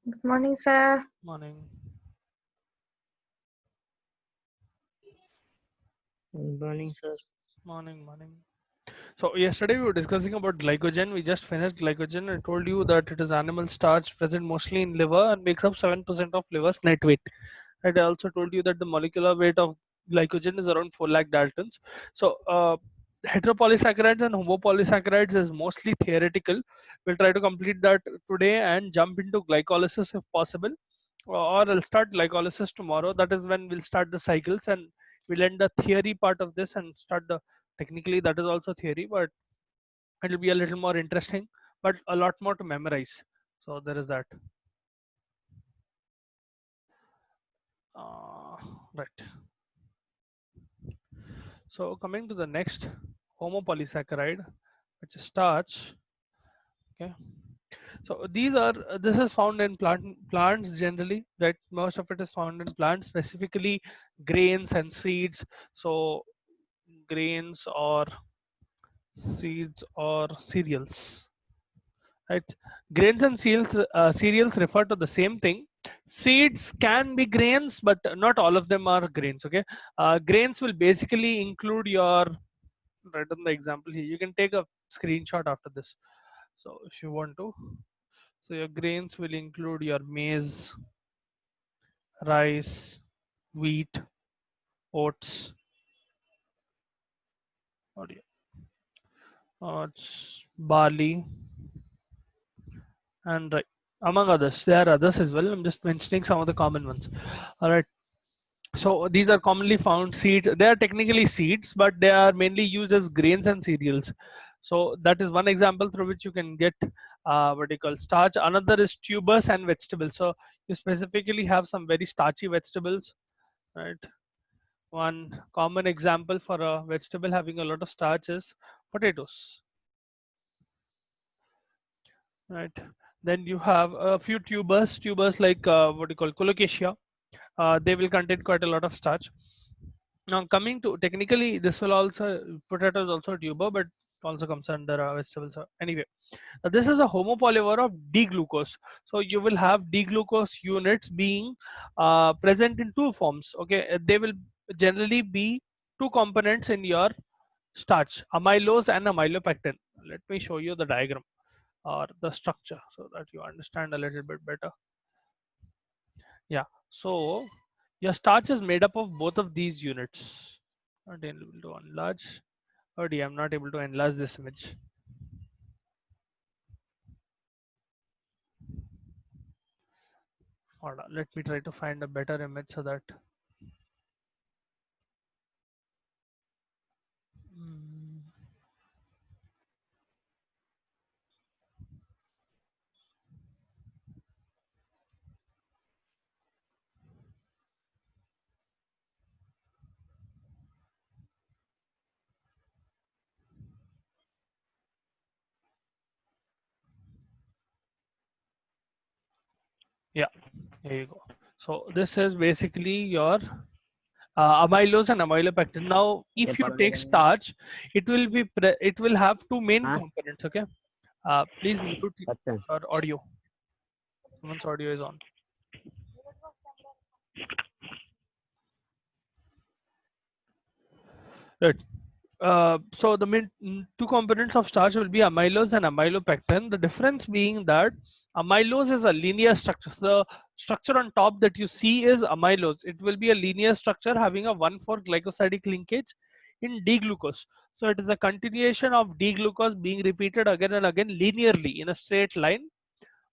Good morning, sir. Morning. Good morning, sir. Morning, morning. So yesterday we were discussing about glycogen. We just finished glycogen. I told you that it is animal starch present mostly in liver and makes up 7% of liver's net weight. And I also told you that the molecular weight of glycogen is around 4 lakh daltons. So heteropolysaccharides and homopolysaccharides is mostly theoretical. We'll try to complete that today and jump into glycolysis if possible. Or I'll start glycolysis tomorrow. That is when we'll start the cycles and we'll end the theory part of this and start the technically that is also theory, but it'll be a little more interesting, but a lot more to memorize. So there is that. Uh, right. So coming to the next homopolysaccharide, which is starch. Okay. So these are this is found in plants generally. Right. Most of it is found in plants, specifically grains and seeds. So grains or seeds or cereals, right? Grains and cereals refer to the same thing. Seeds can be grains, but not all of them are grains. Okay, grains will basically include your, right on the example here, you can take a screenshot after this, so if you want to. So your grains will include your maize, rice, wheat, oats, what do you- oats, barley, and right, among others. There are others as well, I'm just mentioning some of the common ones. All right. So these are commonly found seeds. They are technically seeds, but they are mainly used as grains and cereals. So that is one example through which you can get what do you call starch. Another is tubers and vegetables. So you specifically have some very starchy vegetables, right? One common example for a vegetable having a lot of starch is potatoes, right? Then you have a few tubers like what do you call colocasia. They will contain quite a lot of starch. Now coming to technically, this will also potato is also a tuber, but also comes under vegetables. Anyway, this is a homopolymer of D-glucose. So you will have D-glucose units being present in two forms. Okay, they will generally be two components in your starch: amylose and amylopectin. Let me show you the diagram or the structure so that you understand a little bit better. Yeah. So your starch is made up of both of these units. Not able to enlarge. Oh dear, I'm not able to enlarge this image. Hold on, let me try to find a better image so that. Mm, yeah, here you go. So this is basically your amylose and amylopectin. Now, if you take starch, it will have two main Huh? components. Okay, please mute Captain. your audio. Someone's audio is on. Right. So the main two components of starch will be amylose and amylopectin. The difference being that amylose is a linear structure. So the structure on top that you see is amylose. It will be a linear structure having a 1,4 glycosidic linkage in D-glucose. So it is a continuation of D-glucose being repeated again and again linearly in a straight line.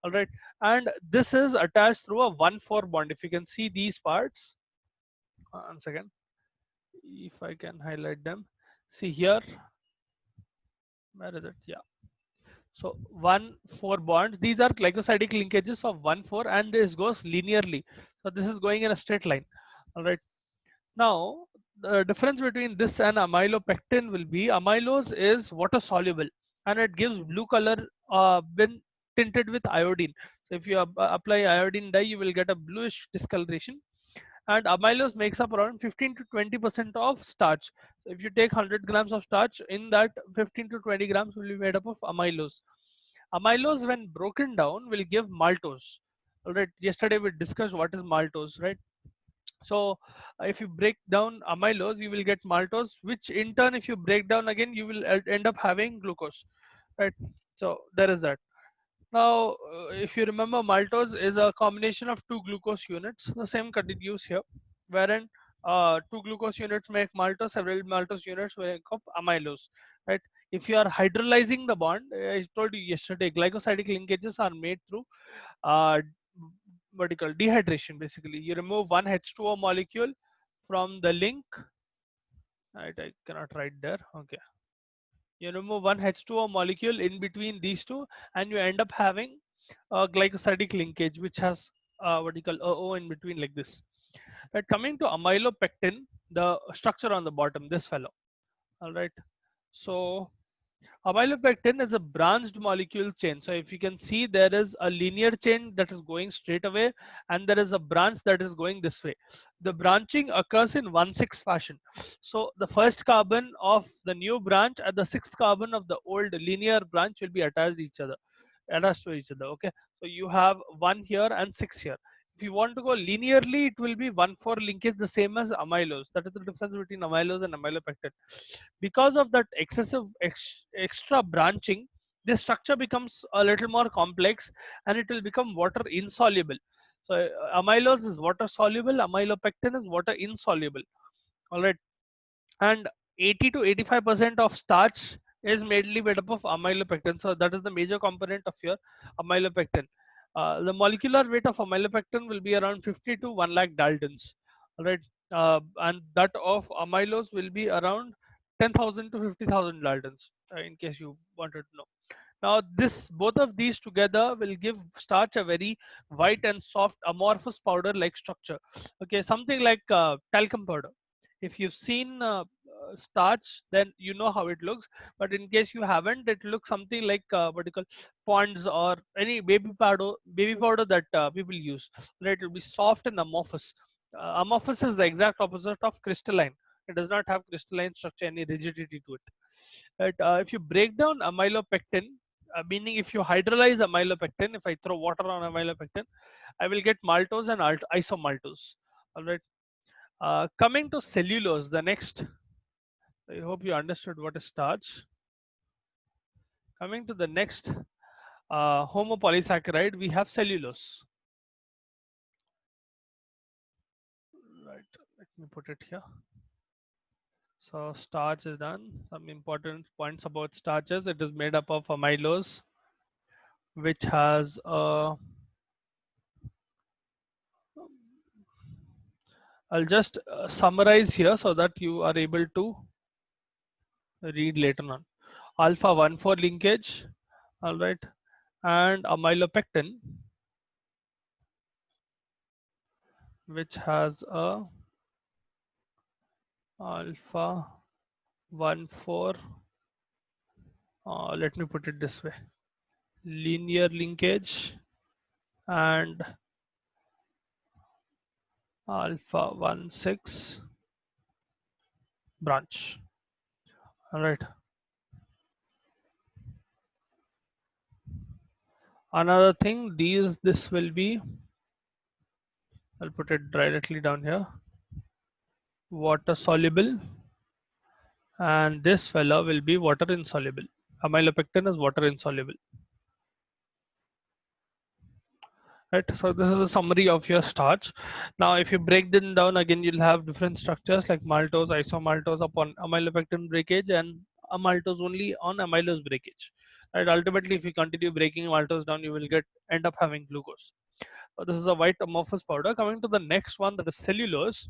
All right, and this is attached through a 1,4 bond. If you can see these parts, once again, if I can highlight them, see here, where is it? Yeah. So 1,4 bonds. These are glycosidic linkages of 1,4, and this goes linearly. So this is going in a straight line. All right. Now the difference between this and amylopectin will be amylose is water soluble and it gives blue color when tinted with iodine. So if you apply iodine dye, you will get a bluish discoloration. And amylose makes up around 15 to 20% of starch. So if you take 100 grams of starch, in that 15 to 20 grams will be made up of amylose. Amylose when broken down will give maltose. All right, yesterday we discussed what is maltose, right? So if you break down amylose, you will get maltose, which in turn, if you break down again, you will end up having glucose, right? So there is that. Now, if you remember, maltose is a combination of two glucose units. The same continues here, wherein two glucose units make maltose, several maltose units make up amylose, right? If you are hydrolyzing the bond, I told you yesterday, glycosidic linkages are made through uh, what do you call dehydration. Basically, you remove one H2O molecule from the link. Right, I cannot write there. Okay, you remove one H2O molecule in between these two, and you end up having a glycosidic linkage, which has what do you call a O in between like this. Right, coming to amylopectin, the structure on the bottom, this fellow. All right, so amylopectin is a branched molecule chain. So if you can see, there is a linear chain that is going straight away, and there is a branch that is going this way. The branching occurs in 1,6 fashion. So the first carbon of the new branch and the sixth carbon of the old linear branch will be attached to each other. Okay, so you have one here and six here. If you want to go linearly, it will be 1,4 linkage, the same as amylose. That is the difference between amylose and amylopectin. Because of that excessive extra branching, this structure becomes a little more complex, and it will become water insoluble. So amylose is water soluble, amylopectin is water insoluble. All right, and 80 to 85% of starch is mainly made up of amylopectin. So that is the major component of your amylopectin. The molecular weight of amylopectin will be around 50 to 1 lakh Daltons. All right, and that of amylose will be around 10,000 to 50,000 Daltons. In case you wanted to know. Now, this both of these together will give starch a very white and soft amorphous powder-like structure. Okay, something like talcum powder. If you've seen starch, then you know how it looks. But in case you haven't, it looks something like what you call ponds or any baby powder that people use. Right, it will be soft and amorphous. Amorphous is the exact opposite of crystalline. It does not have crystalline structure, any rigidity to it. Right, if you break down amylopectin, meaning if you hydrolyze amylopectin, if I throw water on amylopectin, I will get maltose and isomaltose. All right. Coming to cellulose, the next. I hope you understood what is starch. Coming to the next homopolysaccharide, we have cellulose. Right. Let me put it here. So starch is done. Some important points about starches. It is made up of amylose, which has a I'll just summarize here so that you are able to read later on. Alpha 1,4 linkage, all right, and amylopectin, which has a alpha 1,4. Let me put it this way: linear linkage and alpha 1,6 branch. All right. Another thing, this will be. I'll put it directly down here. Water soluble, and this fellow will be water insoluble. Amylopectin is water insoluble. Right, so this is a summary of your starch. Now if you break them down again, you'll have different structures like maltose, isomaltose upon amylopectin breakage, and amaltose only on amylose breakage. Right, ultimately if you continue breaking maltose down, you will end up having glucose. So this is a white amorphous powder. Coming to the next one, that is cellulose.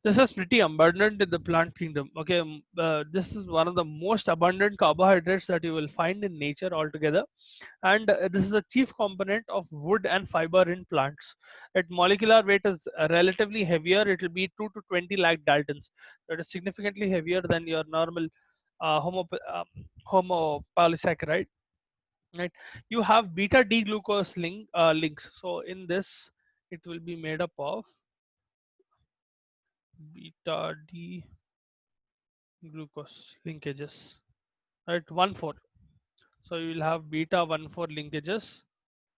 This is pretty abundant in the plant kingdom. Okay, this is one of the most abundant carbohydrates that you will find in nature altogether, and this is a chief component of wood and fiber in plants. Its molecular weight is relatively heavier. It will be 2 to 20 lakh Daltons. That is significantly heavier than your normal homopolysaccharide. Right, you have beta D glucose links. So in this, it will be made up of beta D glucose linkages, right? 1,4. So you will have beta 1,4 linkages,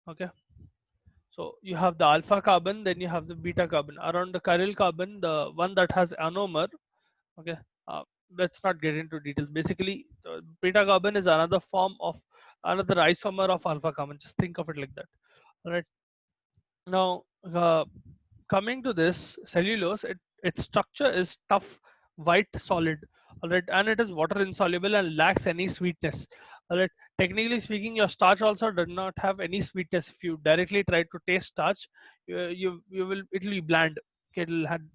Okay, so you have the alpha carbon, then you have the beta carbon. Around the chiral carbon, the one that has anomer. Okay, uh, let's not get into details. Basically, beta carbon is another form of another isomer of alpha carbon. Just think of it like that. All right. Now, coming to this cellulose, its structure is tough, white, solid. All right, and it is water insoluble and lacks any sweetness. All right. Technically speaking, your starch also does not have any sweetness. If you directly try to taste starch, you will it will be bland. Okay,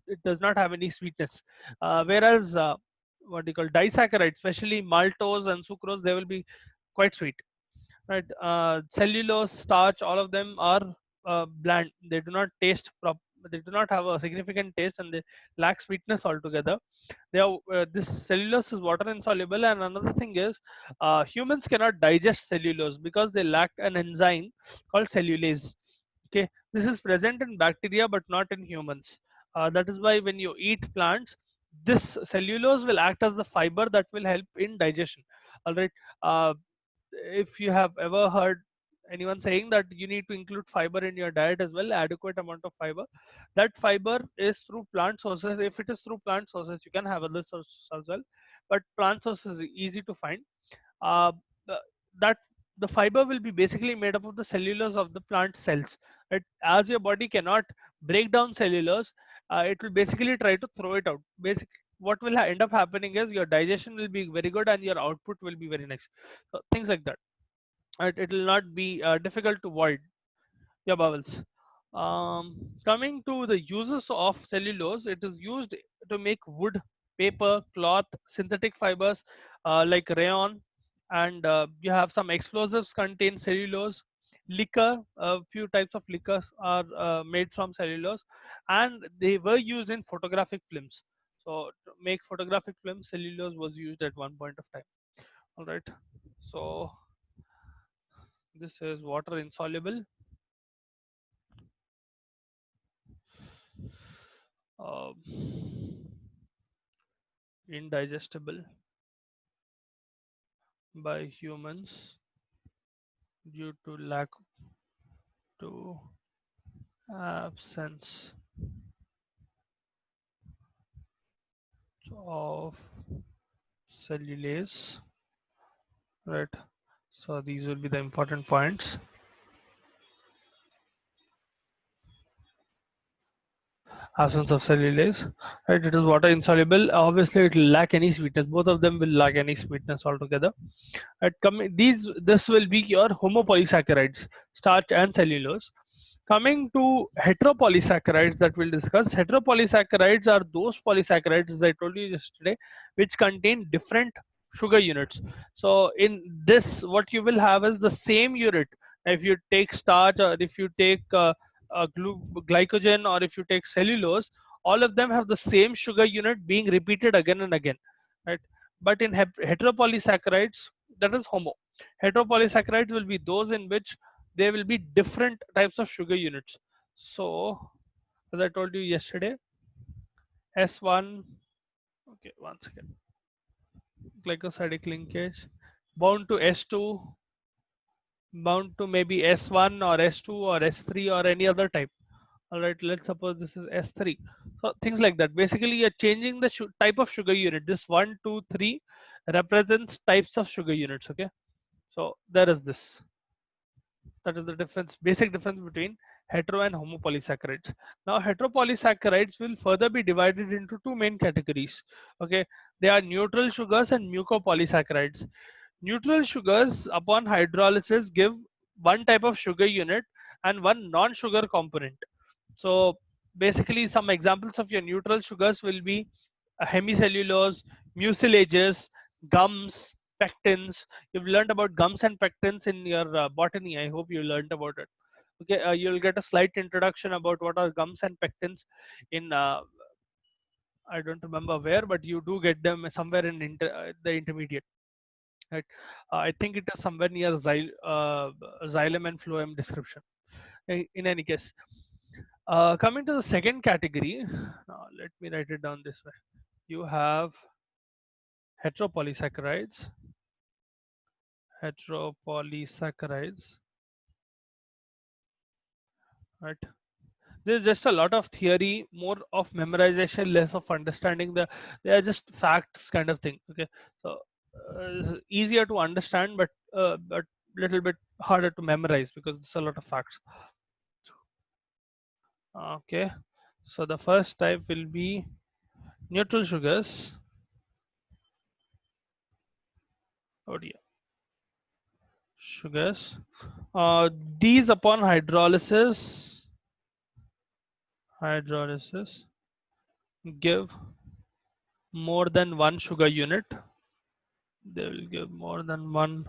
it does not have any sweetness. Whereas what do you call disaccharides, especially maltose and sucrose, they will be quite sweet, right? Cellulose, starch, all of them are bland. They do not taste they do not have a significant taste, and they lack sweetness altogether. They are this cellulose is water insoluble, and another thing is humans cannot digest cellulose because they lack an enzyme called cellulase. Okay, this is present in bacteria but not in humans. That is why when you eat plants, this cellulose will act as the fiber that will help in digestion. All right. uh, if you have ever heard anyone saying that you need to include fiber in your diet as well, adequate amount of fiber, that fiber is through plant sources. If it is through plant sources, you can have other sources as well, but plant sources is easy to find. uh, the- that the fiber will be basically made up of the cellulose of the plant cells, right? As your body cannot break down cellulose, it will basically try to throw it out. What will end up happening is your digestion will be very good and your output will be very nice. So things like that, right? It will not be difficult to void. Yeah, bubbles. Coming to the uses of cellulose, it is used to make wood, paper, cloth, synthetic fibers like rayon, and you have some explosives contain cellulose. Liquor, a few types of liquors are made from cellulose, and they were used in photographic films. So to make photographic films, cellulose was used at one point of time. All right. So this is water insoluble, uh, indigestible by humans due to lack to absence of cellulase, right? So these will be the important points. Absence of cellulase, right? It is water insoluble. Obviously it will lack any sweetness. Both of them will lack any sweetness altogether. Right? This will be your homopolysaccharides, starch and cellulose. Coming to heteropolysaccharides that we'll discuss, heteropolysaccharides are those polysaccharides, as I told you yesterday, which contain different sugar units. So in this, what you will have is the same unit. If you take starch, or if you take glycogen, or if you take cellulose, all of them have the same sugar unit being repeated again and again, right? But in heteropolysaccharides, that is homo. Heteropolysaccharides will be those in which there will be different types of sugar units. So as I told you yesterday, S1, okay, one second, glycosidic linkage, bound to S2, bound to maybe S1 or S2 or S3 or any other type. All right, let's suppose this is S3. So things like that. Basically, you're changing the type of sugar unit. This 1, 2, 3 represents types of sugar units. Okay, so there is this. That is the difference, basic difference between hetero and homopolysaccharides. Now, heteropolysaccharides will further be divided into two main categories. Okay, they are neutral sugars and mucopolysaccharides. Neutral sugars, upon hydrolysis, give one type of sugar unit and one non-sugar component. So basically, some examples of your neutral sugars will be hemicellulose, mucilages, gums, pectins. You've learned about gums and pectins in your botany. I hope you learned about it. Okay, you'll get a slight introduction about what are gums and pectins in I don't remember where, but you do get them somewhere in the intermediate. Right? I think it is somewhere near xylem and phloem description. In any case, coming to the second category, let me write it down this way. You have heteropolysaccharides, heteropolysaccharides, right? There's just a lot of theory, more of memorization, less of understanding. They are just facts kind of thing. Okay, so easier to understand, but little bit harder to memorize because it's a lot of facts. Okay, so the first type will be neutral sugars. Oh dear, sugars. These upon hydrolysis give more than one sugar unit. They will give more than one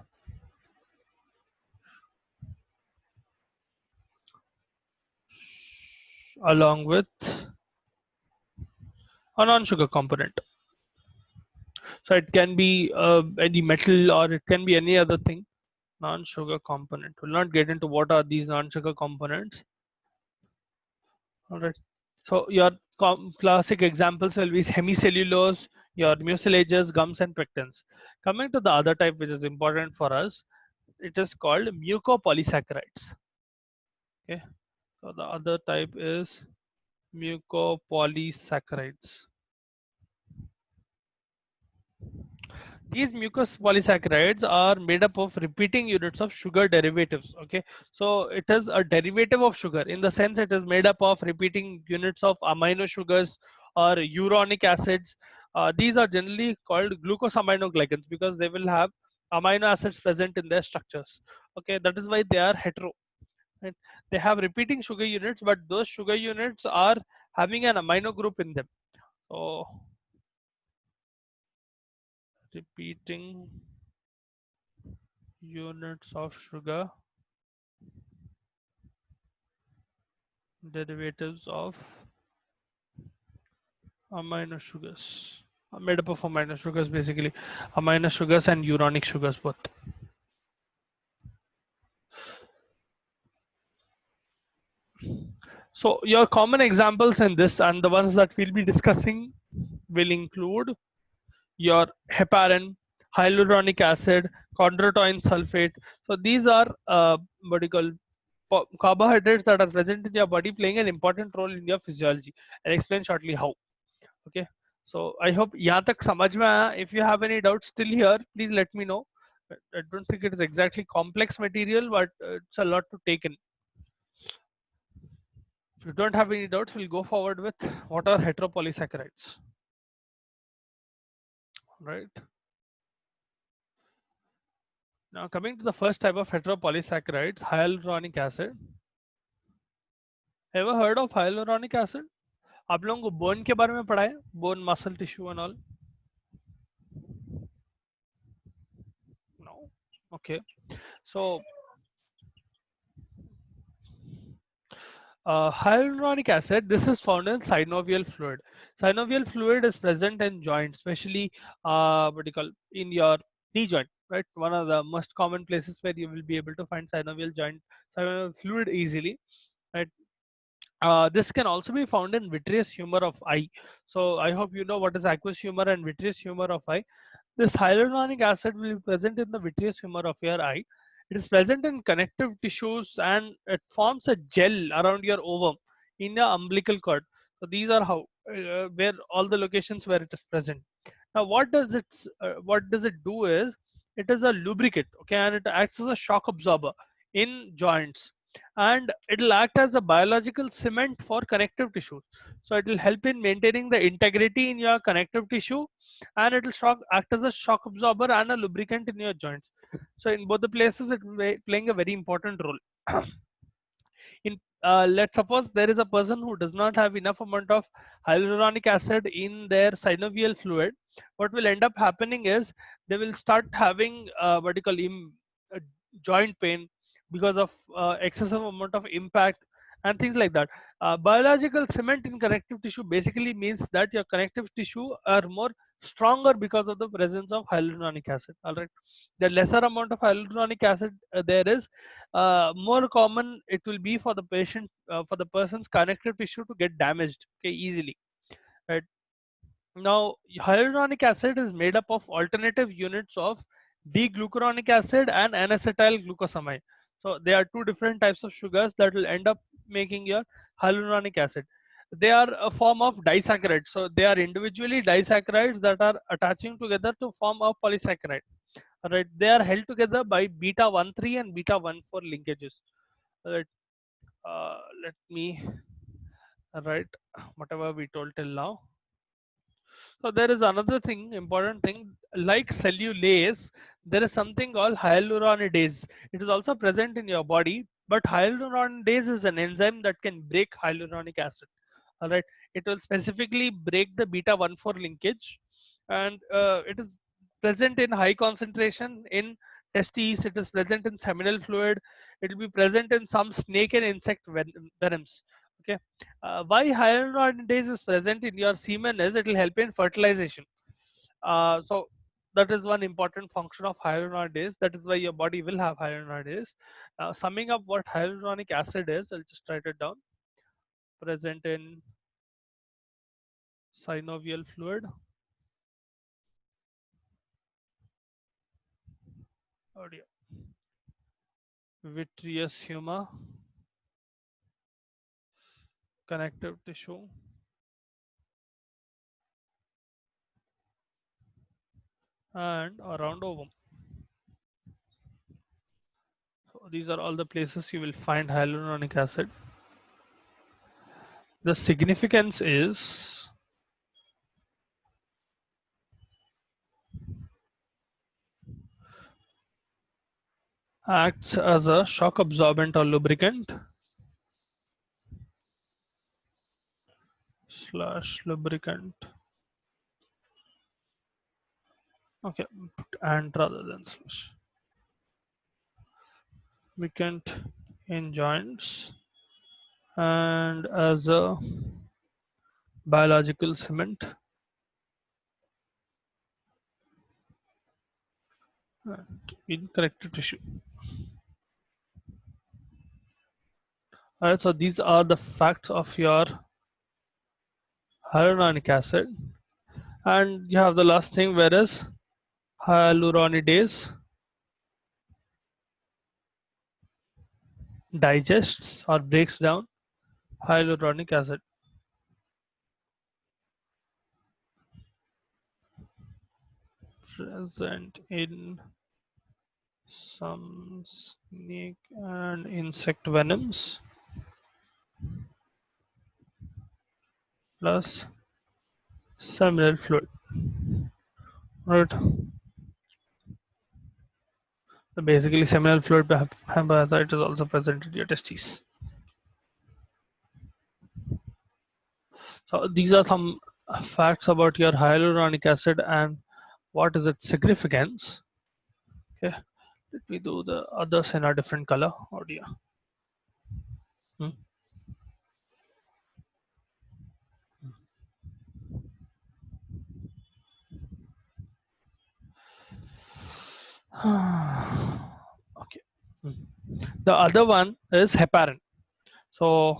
along with a non-sugar component. So it can be any metal or it can be any other thing. Non-sugar component. We'll not get into what are these non-sugar components. All right. So your classic examples will be hemicellulose, your mucilages, gums, and pectins. Coming to the other type, which is important for us, it is called mucopolysaccharides. Okay. So the other type is mucopolysaccharides. These mucous polysaccharides are made up of repeating units of sugar derivatives. Okay, so it is a derivative of sugar in the sense it is made up of repeating units of amino sugars or uronic acids. These are generally called glucosaminoglycans because they will have amino acids present in their structures. Okay, that is why they are hetero. Right? They have repeating sugar units, but those sugar units are having an amino group in them. So repeating units of sugar derivatives of amino sugars are made up of amino sugars, basically amino sugars and uronic sugars both. So your common examples in this and the ones that we'll be discussing will include your heparin, hyaluronic acid, chondroitin sulfate. So these are what you call carbohydrates that are present in your body playing an important role in your physiology. I'll explain shortly how. Okay, so I hope यहाँ तक समझ में आया. If you have any doubts still here, please let me know. I don't think it is exactly complex material, but it's a lot to take in. If you don't have any doubts, we'll go forward with what are heteropolysaccharides. Right. Now coming to the first type of heteropolysaccharides, hyaluronic acid. Ever heard of hyaluronic acid? आप लोगों को bone के बारे में पढ़ा है? Bone, muscle tissue and all? No. Okay. So hyaluronic acid, this is found in synovial fluid. Synovial fluid is present in joints, especially what do you call in your knee joint, right? One of the most common places where you will be able to find synovial fluid easily, right? This can also be found in vitreous humor of eye. So I hope you know what is aqueous humor and vitreous humor of eye. This hyaluronic acid will be present in the vitreous humor of your eye. It is present in connective tissues and it forms a gel around your ovum in the umbilical cord. So these are how where all the locations where it is present. Now what does it do is it is a lubricant, okay, and it acts as a shock absorber in joints, and it will act as a biological cement for connective tissues. So it will help in maintaining the integrity in your connective tissue, and it will act as a shock absorber and a lubricant in your joints. So in both the places it will be playing a very important role. In let's suppose there is a person who does not have enough amount of hyaluronic acid in their synovial fluid. What will end up happening is they will start having what you call uh, joint pain because of excessive amount of impact and things like that. Biological cement in connective tissue basically means that your connective tissue are more stronger because of the presence of hyaluronic acid. All right, the lesser amount of hyaluronic acid there is, more common it will be for the patient, for the person's connective tissue to get damaged, okay, easily, right? Now hyaluronic acid is made up of alternative units of d-glucuronic acid and N-acetyl glucosamine. So there are two different types of sugars that will end up making your hyaluronic acid. They are a form of disaccharide, so they are individually disaccharides that are attaching together to form a polysaccharide. All right, they are held together by beta 1,3 and beta 1,4 linkages. All right, let me write whatever we told till now. So there is another thing, important thing, like cellulase, there is something called hyaluronidase. It is also present in your body, but hyaluronidase is an enzyme that can break hyaluronic acid. All right, it will specifically break the beta 1,4 linkage, and it is present in high concentration in testes. It is present in seminal fluid. It will be present in some snake and insect venoms. Okay, why hyaluronidase is present in your semen is it will help in fertilization. So that is one important function of hyaluronidase. That is why your body will have hyaluronidase. Summing up what hyaluronic acid is, I'll just write it down. Present in synovial fluid, audio, vitreous humor, connective tissue, and around ovum. So these are all the places you will find hyaluronic acid. The significance is acts as a shock absorbent or lubricant slash lubricant. Okay, and rather than slash. Lubricant in joints and as a biological cement and in connective tissue. Alright, so these are the facts of your hyaluronic acid, and you have the last thing, whereas hyaluronidase digests or breaks down hyaluronic acid. Present in some snake and insect venoms plus seminal fluid. Right. So basically, seminal fluid hepatocyte is also present in your testes. So these are some facts about your hyaluronic acid and what is its significance. Okay, let me do the others in a different color. Oh dear. Hmm. Okay. Hmm. The other one is heparin. So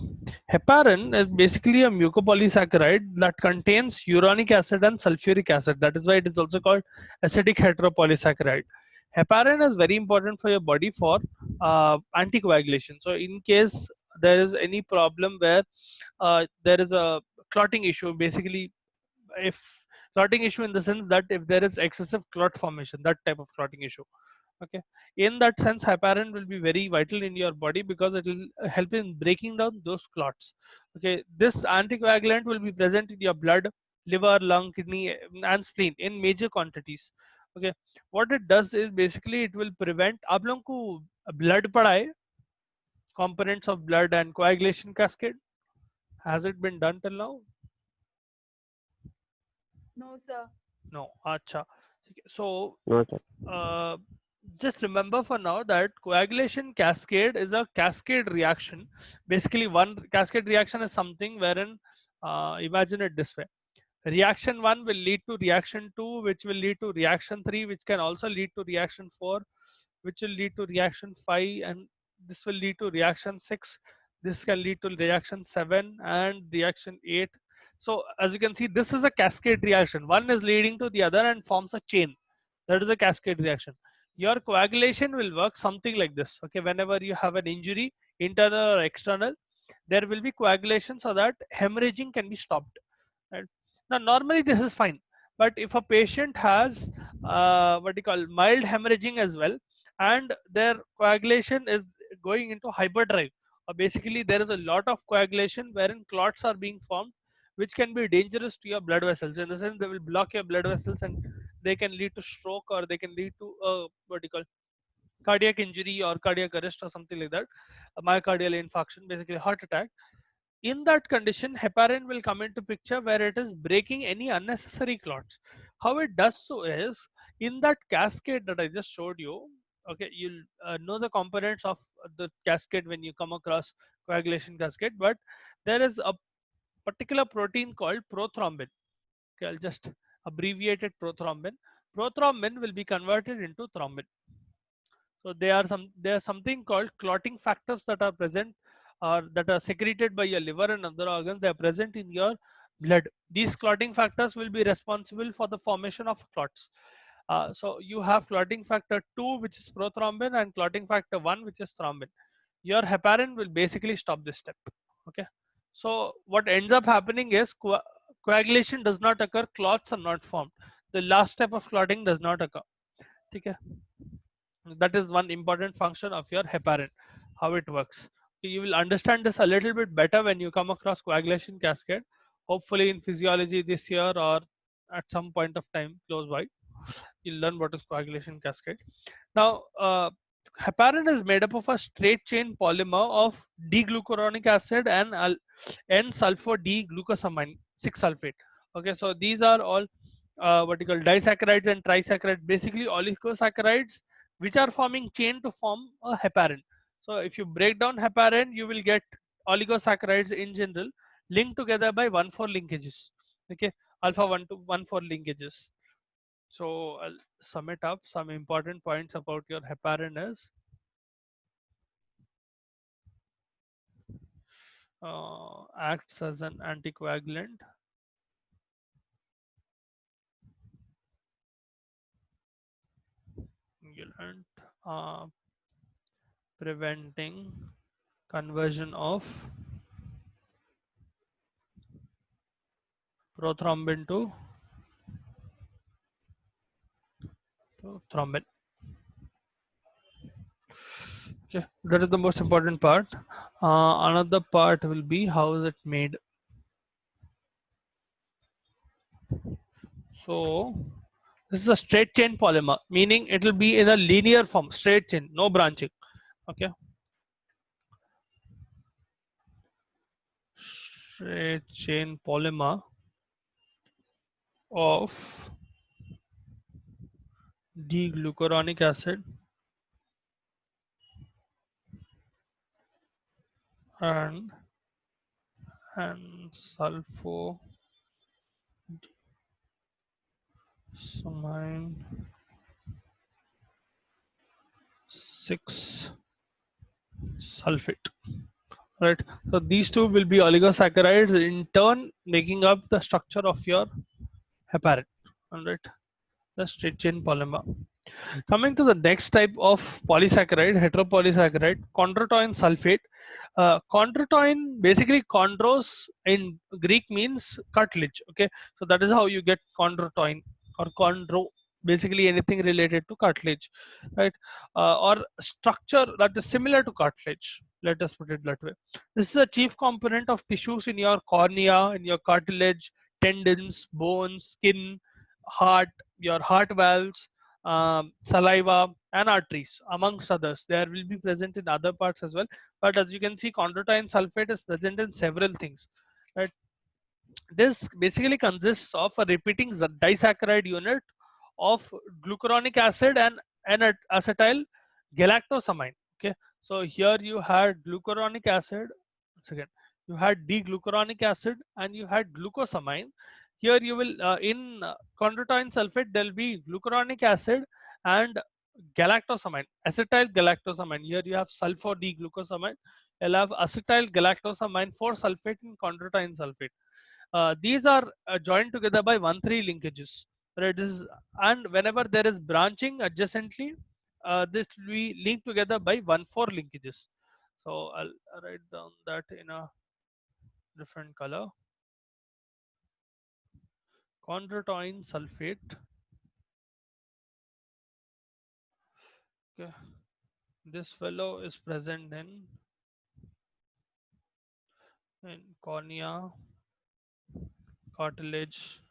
heparin is basically a mucopolysaccharide that contains uronic acid and sulfuric acid. That is why it is also called acidic heteropolysaccharide. Heparin is very important for your body for anticoagulation. So in case there is any problem where there is a clotting issue, basically if clotting issue in the sense that if there is excessive clot formation, that type of clotting issue. Okay, in that sense heparin will be very vital in your body because it will help in breaking down those clots. Okay, this anticoagulant will be present in your blood, liver, lung, kidney, and spleen in major quantities. Okay, what it does is basically it will prevent, आप लोगों को blood पढ़ा है, components of blood and coagulation cascade, has it been done till now? No, sir. No, acha. So No, sir. uh, just remember for now that coagulation cascade is a cascade reaction. Basically, one cascade reaction is something wherein imagine it this way: reaction 1 will lead to reaction 2, which will lead to reaction 3, which can also lead to reaction 4, which will lead to reaction 5, and this will lead to reaction 6. This can lead to reaction 7 and reaction 8. So as you can see, this is a cascade reaction. One is leading to the other and forms a chain. That is a cascade reaction. Your coagulation will work something like this. Okay, whenever you have an injury, internal or external, there will be coagulation so that hemorrhaging can be stopped. Right? Now, normally this is fine, but if a patient has what you call mild hemorrhaging as well, and their coagulation is going into hyperdrive, or basically there is a lot of coagulation wherein clots are being formed, which can be dangerous to your blood vessels. In the sense, they will block your blood vessels and they can lead to stroke, or they can lead to what you call cardiac injury or cardiac arrest or something like that, a myocardial infarction, basically heart attack. In that condition, heparin will come into picture where it is breaking any unnecessary clots. How it does so is, in that cascade that I just showed you, okay, you'll know the components of the cascade when you come across coagulation cascade, but there is a particular protein called prothrombin. Okay, I'll just abbreviate it prothrombin. Prothrombin will be converted into thrombin. So there are something called clotting factors that are present, or that are secreted by your liver and other organs. They are present in your blood. These clotting factors will be responsible for the formation of clots. So you have clotting factor 2, which is prothrombin, and clotting factor 1, which is thrombin. Your heparin will basically stop this step. Okay. So what ends up happening is coagulation does not occur, clots are not formed. The last step of clotting does not occur. Okay. That is one important function of your heparin, how it works. You will understand this a little bit better when you come across coagulation cascade, hopefully in physiology this year or at some point of time close by. You'll learn what is coagulation cascade. Now, heparin is made up of a straight chain polymer of D-glucuronic acid and N-sulfur D-glucosamine 6-sulfate. Okay, so these are all what you call disaccharides and trisaccharides, basically oligosaccharides, which are forming chain to form a heparin. So if you break down heparin, you will get oligosaccharides in general linked together by 1,4 linkages. Okay, alpha 1 to 1,4 linkages. So I'll sum it up. Some important points about your heparin is acts as an anticoagulant, uh, preventing conversion of prothrombin to thrombin. Okay, that is the most important part. Another part will be how is it made. So this is a straight chain polymer, meaning it will be in a linear form, straight chain, no branching. Okay, straight chain polymer of D-glucuronic acid and sulfosamine 6 sulfate. Right. So these two will be oligosaccharides, in turn making up the structure of your heparin. All right. The straight chain polymer. Coming to the next type of polysaccharide, heteropolysaccharide, chondroitin sulfate. Chondroitin, basically chondros in Greek means cartilage. Okay, so that is how you get chondroitin or chondro. Basically anything related to cartilage, right? Or structure that is similar to cartilage. Let us put it that way. This is a chief component of tissues in your cornea, in your cartilage, tendons, bones, skin, heart, your heart valves, saliva and arteries, amongst others. There will be present in other parts as well, but as you can see, chondroitin sulfate is present in several things, right? This basically consists of a repeating disaccharide unit of glucuronic acid and acetyl galactosamine. Okay, so here you had glucuronic acid. Once again, you had D-glucuronic acid and you had glucosamine. Here you will in chondroitin sulfate there will be glucuronic acid and galactosamine, acetyl galactosamine. Here you have sulfur D-glucosamine. You'll have acetyl galactosamine 4-sulfate in chondroitin sulfate. These are joined together by 1,3 linkages. Right? And whenever there is branching adjacently, this will be linked together by 1,4 linkages. So I'll write down that in a different color. Chondroitin sulfate. Okay. This fellow is present in cornea, cartilage,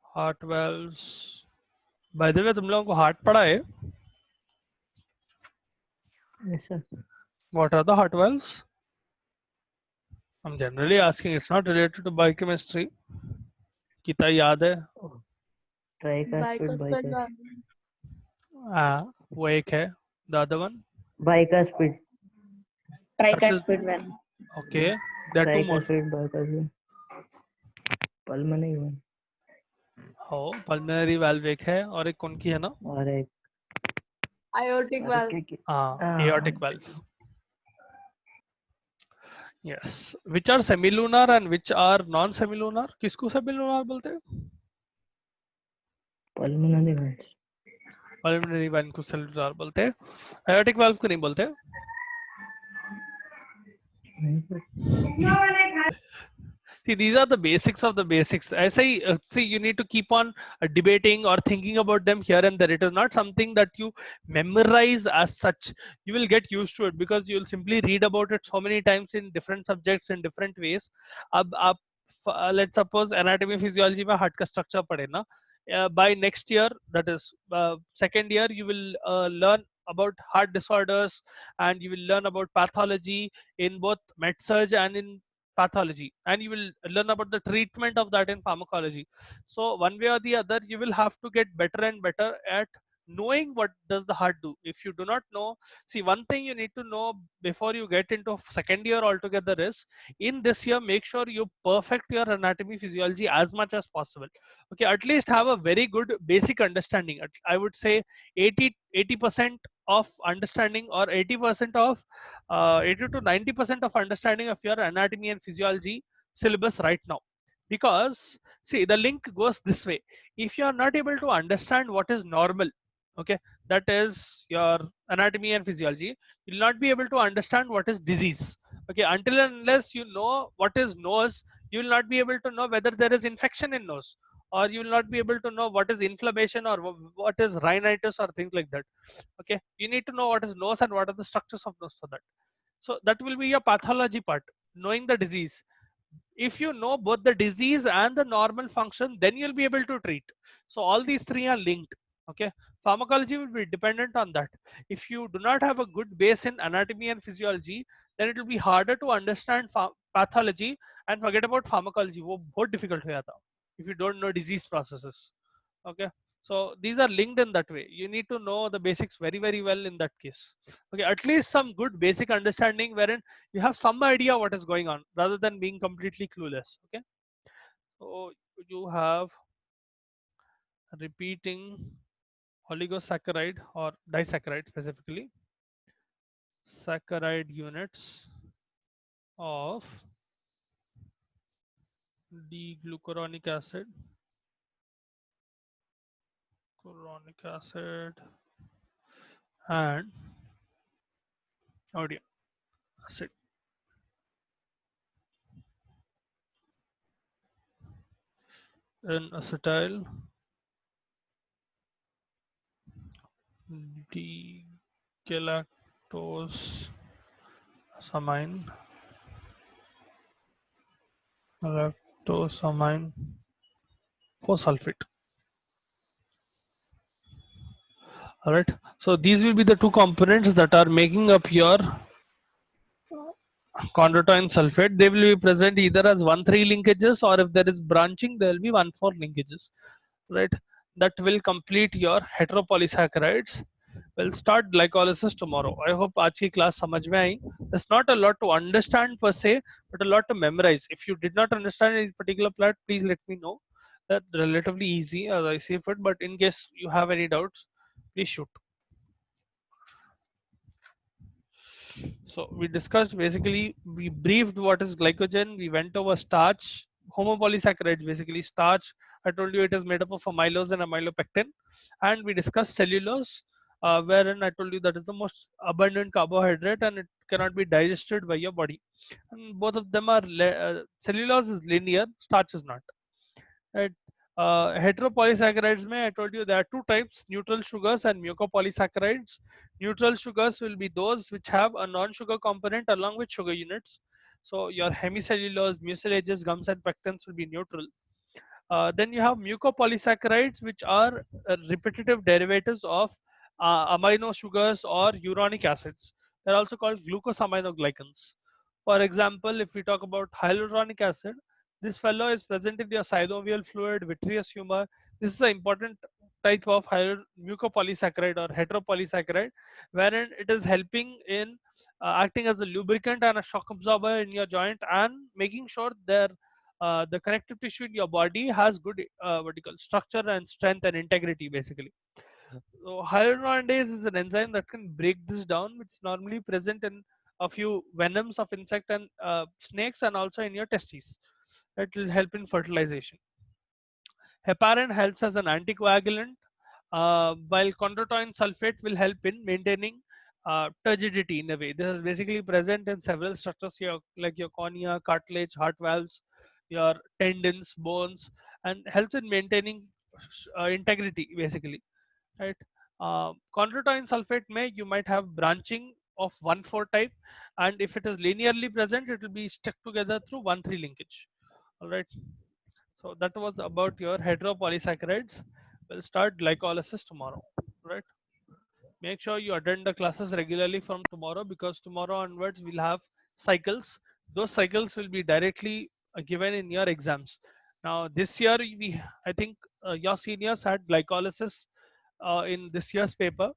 heart valves. By the way, तुम लोगों को heart पढ़ा है? Yes, sir. What are the heart valves? I'm generally asking. It's not related to biochemistry. कितना याद है? Tricuspid, Bicuspid bicuspid. हाँ, वो एक है. The other one? Bicuspid. tricuspid valve. Okay. There are two more. Tricuspid, bicuspid. Pulmonary one. हो pulmonary valve एक है और एक कौन की है ना? और एक Aortic valve. हाँ, हाँ, aortic valve. Yes. Which are semilunar and which are non-semilunar? किसको semilunar बोलते हैं? pulmonary ones. Pulmonary valve को semilunar बोलते हैं. Aortic valve को नहीं बोलते. नहीं sir. See, these are the basics of the basics. ऐसे ही, see, you need to keep on debating or thinking about them here and there. It is not something that you memorize as such. You will get used to it because you will simply read about it so many times in different subjects in different ways. अब आप let's suppose anatomy physiology में heart का structure पढ़े ना, by next year, that is second year, you will learn about heart disorders and you will learn about pathology in both med surg and in pathology, and you will learn about the treatment of that in pharmacology. So one way or the other, you will have to get better and better at knowing what does the heart do. If you do not know, see, one thing you need to know before you get into second year altogether is, in this year, make sure you perfect your anatomy physiology as much as possible. Okay, at least have a very good basic understanding. I would say 80% of understanding, or 80% of 80 to 90% of understanding of your anatomy and physiology syllabus right now. Because see, the link goes this way. If you are not able to understand what is normal, okay, that is your anatomy and physiology, you will not be able to understand what is disease. Okay, until and unless you know what is nose, you will not be able to know whether there is infection in nose, or you will not be able to know what is inflammation or what is rhinitis or things like that. Okay, you need to know what is nose and what are the structures of nose for that. So that will be your pathology part, knowing the disease. If you know both the disease and the normal function, then you'll be able to treat. So all these three are linked. Okay, pharmacology will be dependent on that. If you do not have a good base in anatomy and physiology, then it will be harder to understand pathology, and forget about pharmacology. वो बहुत difficult हो जाता if you don't know disease processes. Okay, so these are linked in that way. You need to know the basics very, very well in that case. Okay, at least some good basic understanding wherein you have some idea what is going on rather than being completely clueless. Okay, so you have repeating oligosaccharide or disaccharide, specifically saccharide units of D-glucuronic acid, and odium acid. In acetyl D-galactosamine, lactosamine phosphate. All right, so these will be the two components that are making up your chondroitin sulfate. They will be present either as 1,3 linkages, or if there is branching, there will be 1,4 linkages, right? That will complete your heteropolysaccharides. We'll start glycolysis tomorrow. I hope आज की class समझ में आई. There's not a lot to understand per se, but a lot to memorize. If you did not understand any particular part, please let me know. That's relatively easy as I see it, but in case you have any doubts, please shoot. So we discussed, basically, we briefed what is glycogen. We went over starch, homopolysaccharides, basically starch. I told you it is made up of amylose and amylopectin. And we discussed cellulose. wherein I told you that is the most abundant carbohydrate and it cannot be digested by your body. And both of them are cellulose is linear, starch is not. Right? Heteropolysaccharides may I told you there are two types: neutral sugars and mucopolysaccharides. Neutral sugars will be those which have a non-sugar component along with sugar units. So your hemicellulose, mucilages, gums, and pectins will be neutral. Then you have mucopolysaccharides, which are repetitive derivatives of amino sugars or uronic acids. They're also called glucosaminoglycans. For example, if we talk about hyaluronic acid, this fellow is present in your synovial fluid, vitreous humor. This is an important type of mucopolysaccharide or heteropolysaccharide, wherein it is helping in acting as a lubricant and a shock absorber in your joint and making sure the connective tissue in your body has good what you call structure and strength and integrity basically. So hyaluronidase is an enzyme that can break this down, which is normally present in a few venoms of insect and snakes and also in your testes. It will help in fertilization. Heparin helps as an anticoagulant, while chondroitin sulfate will help in maintaining turgidity in a way. This is basically present in several structures like your cornea, cartilage, heart valves, your tendons, bones, and helps in maintaining integrity basically. Right? Chondroitin sulfate you might have branching of 1,4 type, and if it is linearly present, it will be stuck together through 1,3 linkage. All right. So that was about your heteropolysaccharides. We'll start glycolysis tomorrow, right? Make sure you attend the classes regularly from tomorrow, because tomorrow onwards we'll have cycles. Those cycles will be directly given in your exams. Now this year I think your seniors had glycolysis in this year's paper.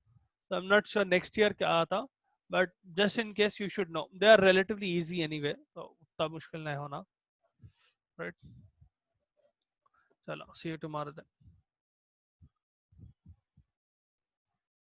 So I'm not sure next year क्या आता, but just in case you should know. They are relatively easy anyway. So उतना मुश्किल नहीं होना, right? Chalo, see you tomorrow then.